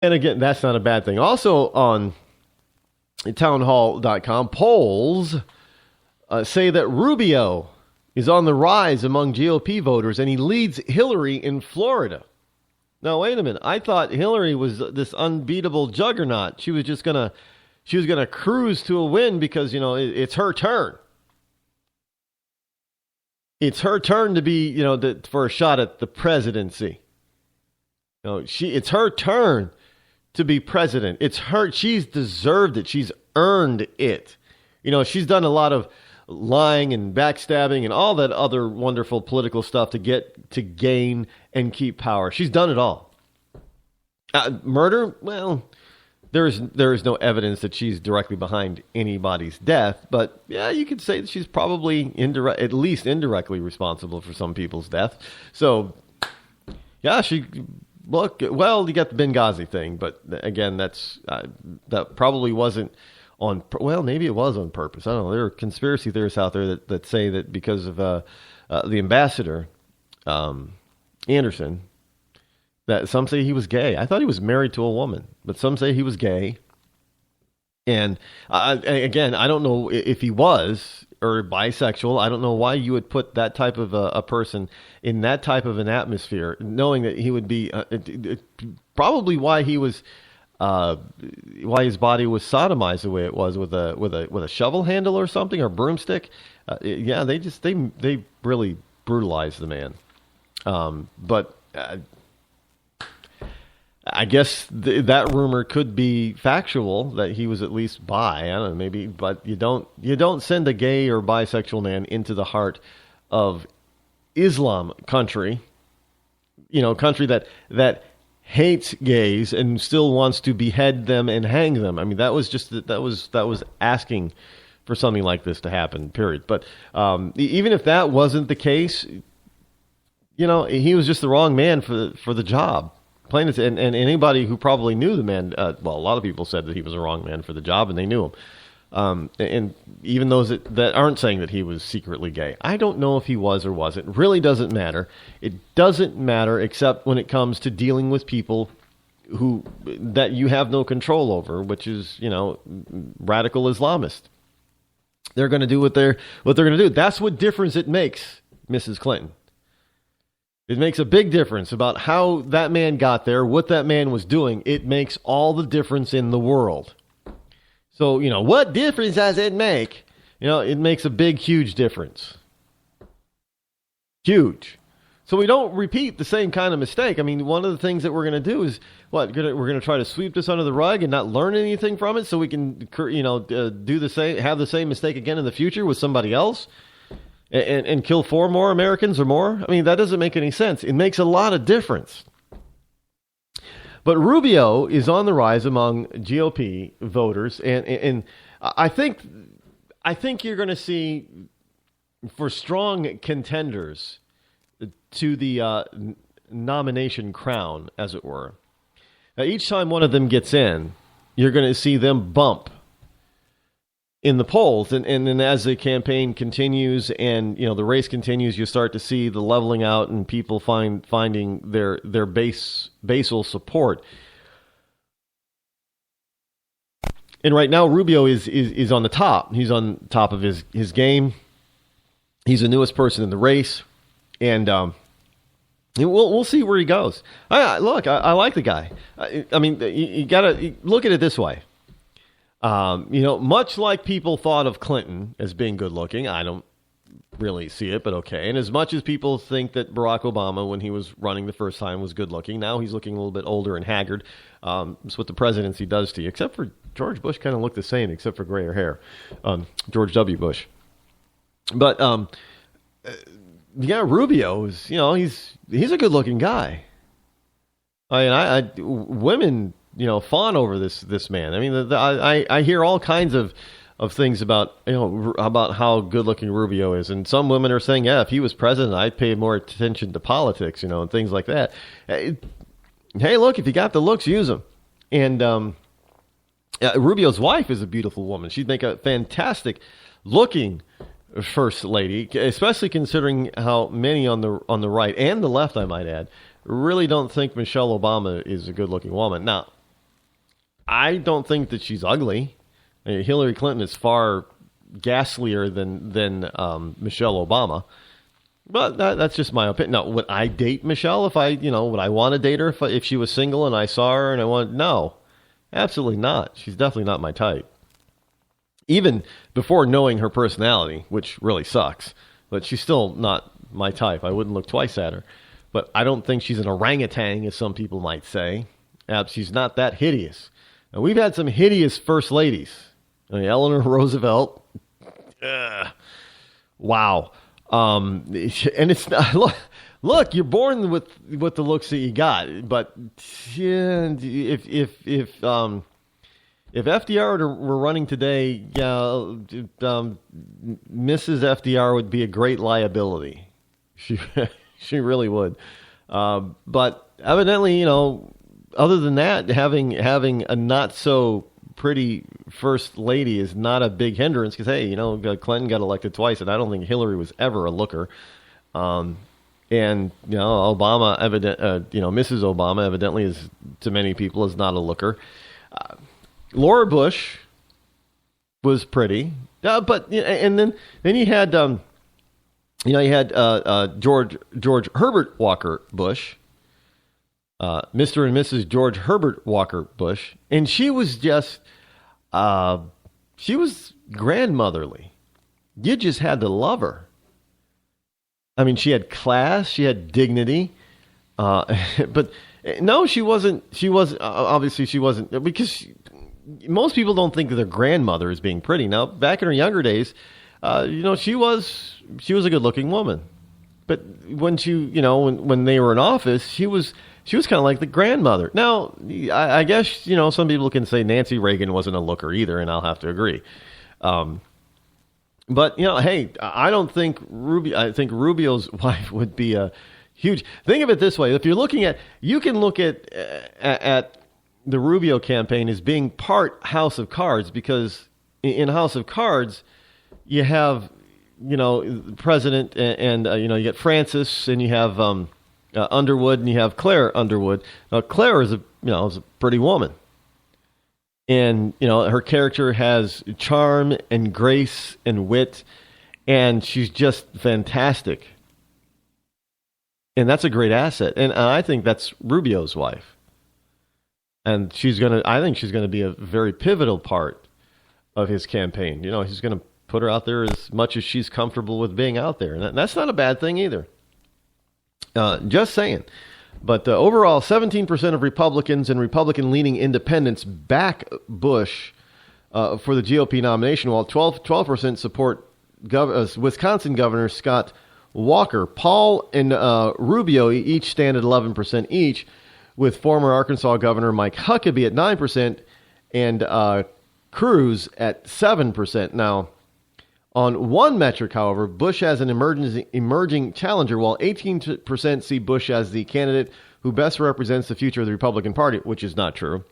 And again, that's not a bad thing. Also on townhall.com, polls say that Rubio is on the rise among GOP voters, and he leads Hillary in Florida. Now, wait a minute. I thought Hillary was this unbeatable juggernaut. She was gonna cruise to a win because, it's her turn. It's her turn to be, for a shot at the presidency. It's her turn to be president. She's deserved it. She's earned it. She's done a lot of lying and backstabbing and all that other wonderful political stuff to gain and keep power. She's done it all. Murder? Well, there is no evidence that she's directly behind anybody's death, but yeah, you could say that she's probably at least indirectly responsible for some people's death. So, yeah, you got the Benghazi thing, but again, that probably wasn't maybe it was on purpose. I don't know. There are conspiracy theorists out there that say that because of the ambassador, Anderson, that some say he was gay. I thought he was married to a woman, but some say he was gay. And again, I don't know if he was or bisexual. I don't know why you would put that type of a person in that type of an atmosphere, knowing that he would be probably why he was. Why his body was sodomized the way it was with a shovel handle or something or broomstick. Yeah, they really brutalized the man. But I guess that rumor could be factual that he was at least bi. I don't know, maybe, but you don't send a gay or bisexual man into the heart of Islam country. Country that hates gays and still wants to behead them and hang them. I mean, that was asking for something like this to happen, period. But even if that wasn't the case, he was just the wrong man for the job. Plain as, and anybody who probably knew the man, a lot of people said that he was the wrong man for the job, and they knew him. And even those that aren't saying that he was secretly gay, I don't know if he was or wasn't. It really doesn't matter. It doesn't matter except when it comes to dealing with people that you have no control over, which is, radical Islamists. They're going to do what they're going to do. That's what difference it makes, Mrs. Clinton. It makes a big difference about how that man got there, what that man was doing. It makes all the difference in the world. So, what difference does it make? It makes a big, huge difference. Huge. So we don't repeat the same kind of mistake. I mean, one of the things that we're going to do is, we're going to try to sweep this under the rug and not learn anything from it so we can, do the same, have the same mistake again in the future with somebody else and kill 4 more Americans or more? I mean, that doesn't make any sense. It makes a lot of difference. But Rubio is on the rise among GOP voters, and I think you're going to see, for strong contenders to the nomination crown, as it were. Now, each time one of them gets in, you're going to see them bump in the polls, and then as the campaign continues and the race continues, you start to see the leveling out and people finding their basal support. And right now, Rubio is on the top. He's on top of his game. He's the newest person in the race, and we'll see where he goes. I like the guy. I mean, you gotta look at it this way. Much like people thought of Clinton as being good looking, I don't really see it, but okay. And as much as people think that Barack Obama, when he was running the first time, was good looking, now he's looking a little bit older and haggard. It's what the presidency does to you. Except for George Bush, kind of looked the same, except for grayer hair. George W. Bush. But Rubio is, he's a good looking guy. Women fawn over this man. I mean, I hear all kinds of things about about how good looking Rubio is, and some women are saying, yeah, if he was president, I'd pay more attention to politics, and things like that. Hey, look, if you got the looks, use them. And Rubio's wife is a beautiful woman. She'd make a fantastic looking first lady, especially considering how many on the right and the left, I might add, really don't think Michelle Obama is a good looking woman. Now, I don't think that she's ugly. I mean, Hillary Clinton is far ghastlier than Michelle Obama. But that's just my opinion. Now, would I date Michelle if would I want to date her if she was single and I saw her and I wanted? No, absolutely not. She's definitely not my type. Even before knowing her personality, which really sucks, but she's still not my type. I wouldn't look twice at her. But I don't think she's an orangutan, as some people might say. She's not that hideous. And we've had some hideous first ladies. I mean, Eleanor Roosevelt. Wow. And it's not, look, you're born with the looks that you got. But yeah, if FDR were running today, Mrs. FDR would be a great liability. She really would. But evidently, other than that, having a not so pretty first lady is not a big hindrance because, hey, Clinton got elected twice, and I don't think Hillary was ever a looker. And Obama, Mrs. Obama, evidently is to many people is not a looker. Laura Bush was pretty, but and then you had George Herbert Walker Bush, Mr. and Mrs. George Herbert Walker Bush, and she was just she was grandmotherly. You just had to love her. I mean, she had class, she had dignity, but no, she wasn't. Obviously she wasn't, because most people don't think of their grandmother as being pretty. Now, back in her younger days, she was a good-looking woman. But when when they were in office, she was kind of like the grandmother. Now, I guess some people can say Nancy Reagan wasn't a looker either, and I'll have to agree. But hey, I don't think I think Rubio's wife would be a huge. Think of it this way: if you're looking at, you can look at the Rubio campaign as being part House of Cards, because in House of Cards you have the president and you get Francis, and you have Underwood, and you have Claire Underwood. Now Claire is a pretty woman, and her character has charm and grace and wit, and she's just fantastic, and that's a great asset. And I think that's Rubio's wife, and I think she's gonna be a very pivotal part of his campaign. He's gonna put her out there as much as she's comfortable with being out there, and that's not a bad thing either. Just saying. But overall, 17% of Republicans and Republican-leaning independents back Bush for the GOP nomination, while 12% support Wisconsin Governor Scott Walker. Paul and Rubio each stand at 11% each, with former Arkansas Governor Mike Huckabee at 9% and Cruz at 7%. Now, on one metric, however, Bush has an emerging challenger, while 18% see Bush as the candidate who best represents the future of the Republican Party, which is not true.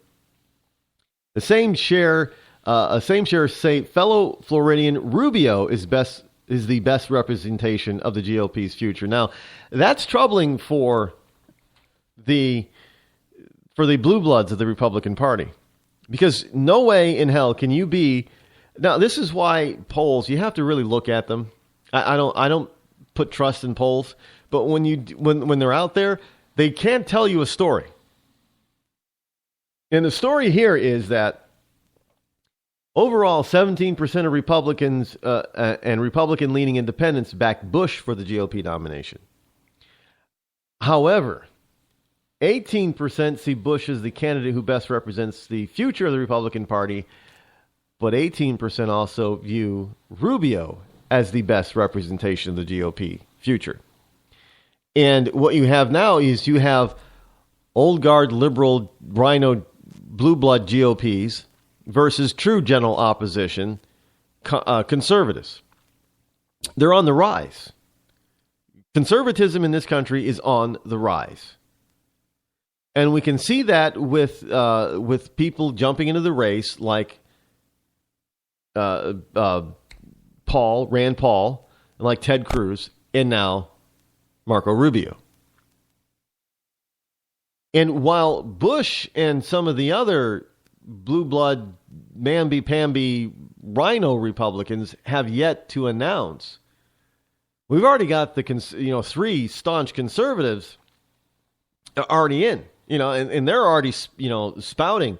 The same share say fellow Floridian Rubio is the best representation of the GOP's future. Now, that's troubling for the blue bloods of the Republican Party, because no way in hell can you be. Now, this is why polls, you have to really look at them. I don't put trust in polls, but when they're out there, they can't tell you a story. And the story here is that overall, 17% of Republicans and Republican-leaning independents backed Bush for the GOP nomination. However, 18% see Bush as the candidate who best represents the future of the Republican Party, but 18% also view Rubio as the best representation of the GOP future. And what you have now is you have old guard liberal rhino blue blood GOPs versus true general opposition conservatives. They're on the rise. Conservatism in this country is on the rise. And we can see that with people jumping into the race like Rand Paul, and like Ted Cruz, and now Marco Rubio. And while Bush and some of the other blue blood, mamby-pamby rhino Republicans have yet to announce. We've already got the 3 staunch conservatives already in, and they're already spouting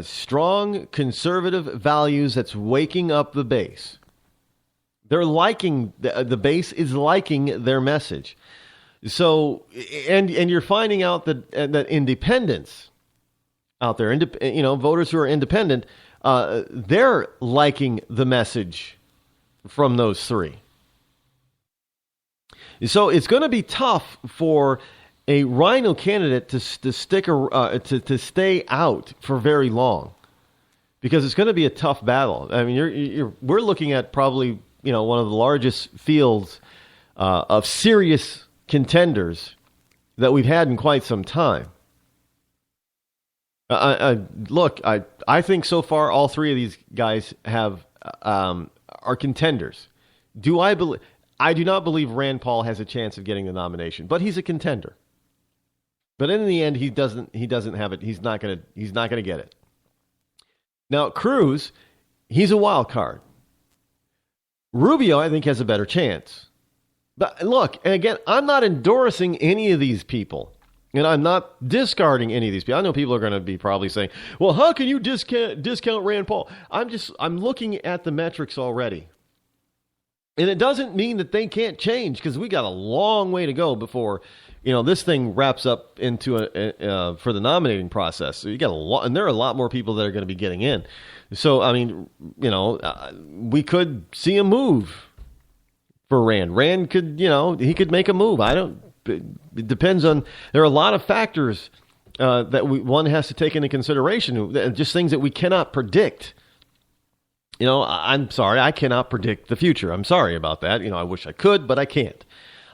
strong conservative values that's waking up the base. They're liking the base is liking their message. So and you're finding out that independents out there, voters who are independent, they're liking the message from those 3. So it's going to be tough for a rhino candidate to stay out for very long, because it's going to be a tough battle. I mean, we're looking at probably one of the largest fields of serious contenders that we've had in quite some time. Look, I think so far all 3 of these guys are contenders. I do not believe Rand Paul has a chance of getting the nomination, but he's a contender. But in the end, he doesn't have it. He's not gonna get it. Now, Cruz, he's a wild card. Rubio, I think, has a better chance. But look, and again, I'm not endorsing any of these people, and I'm not discarding any of these people. I know people are going to be probably saying, "Well, how can you discount Rand Paul?" I'm looking at the metrics already. And it doesn't mean that they can't change, because we got a long way to go before, this thing wraps up into for the nominating process. So you got a lot, and there are a lot more people that are going to be getting in. So, I mean, we could see a move for Rand. Rand could, he could make a move. It depends on, there are a lot of factors that one has to take into consideration, just things that we cannot predict. I'm sorry, I cannot predict the future. I'm sorry about that. I wish I could, but I can't.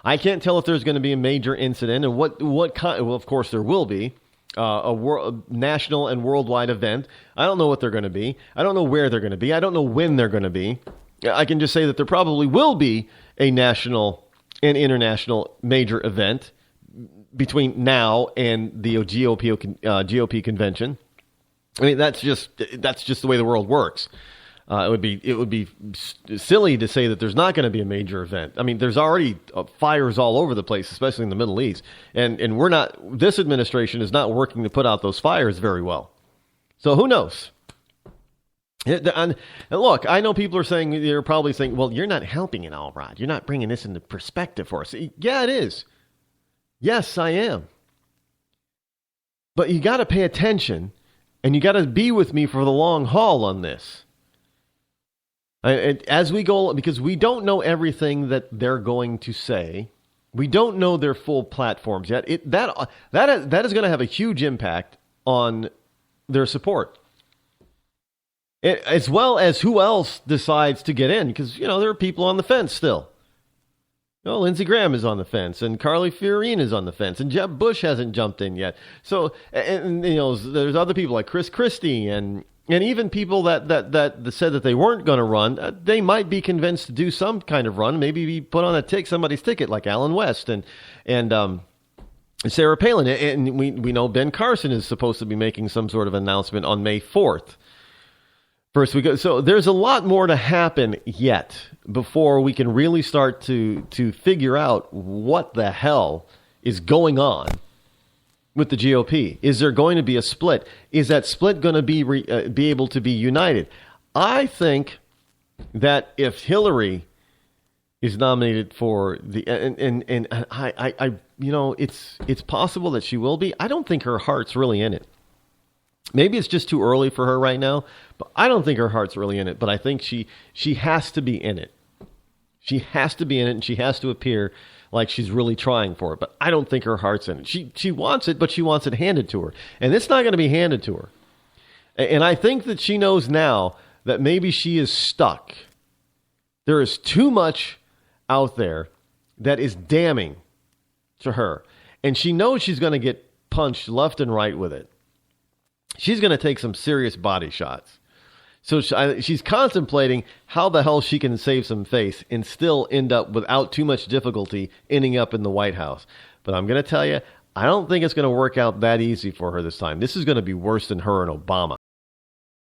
I can't tell if there's going to be a major incident and what kind. Well, of course there will be a national and worldwide event. I don't know what they're going to be. I don't know where they're going to be. I don't know when they're going to be. I can just say that there probably will be a national and international major event between now and the GOP convention. I mean, that's just the way the world works. It would be silly to say that there's not going to be a major event. I mean, there's already fires all over the place, especially in the Middle East, and this administration is not working to put out those fires very well. So who knows? And look, I know people are saying, they're probably saying, well, you're not helping it all, Rod. You're not bringing this into perspective for us. Yeah, it is. Yes, I am. But you got to pay attention, and you got to be with me for the long haul on this. As we go, because we don't know everything that they're going to say. We don't know their full platforms yet. That is going to have a huge impact on their support. As well as who else decides to get in, because there are people on the fence still. Lindsey Graham is on the fence, and Carly Fiorina is on the fence, and Jeb Bush hasn't jumped in yet. So, and there's other people like Chris Christie, and even people that said that they weren't going to run. They might be convinced to do some kind of run, maybe be put on somebody's ticket, like Alan West and Sarah Palin, and we know Ben Carson is supposed to be making some sort of announcement on May 4th. First we go. So there's a lot more to happen yet before we can really start to figure out what the hell is going on with the GOP. Is there going to be a split? Is that split going to be able to be united? I think that if Hillary is nominated for the and I it's possible that she will be. I don't think her heart's really in it. Maybe it's just too early for her right now, but I don't think her heart's really in it. But I think she has to be in it. She has to be in it, and she has to appear like she's really trying for it. But I don't think her heart's in it. She wants it, but she wants it handed to her. And it's not going to be handed to her. And I think that she knows now that maybe she is stuck. There is too much out there that is damning to her. And she knows she's going to get punched left and right with it. She's going to take some serious body shots. So she's contemplating how the hell she can save some face and still end up without too much difficulty ending up in the White House. But I'm going to tell you, I don't think it's going to work out that easy for her this time. This is going to be worse than her and Obama.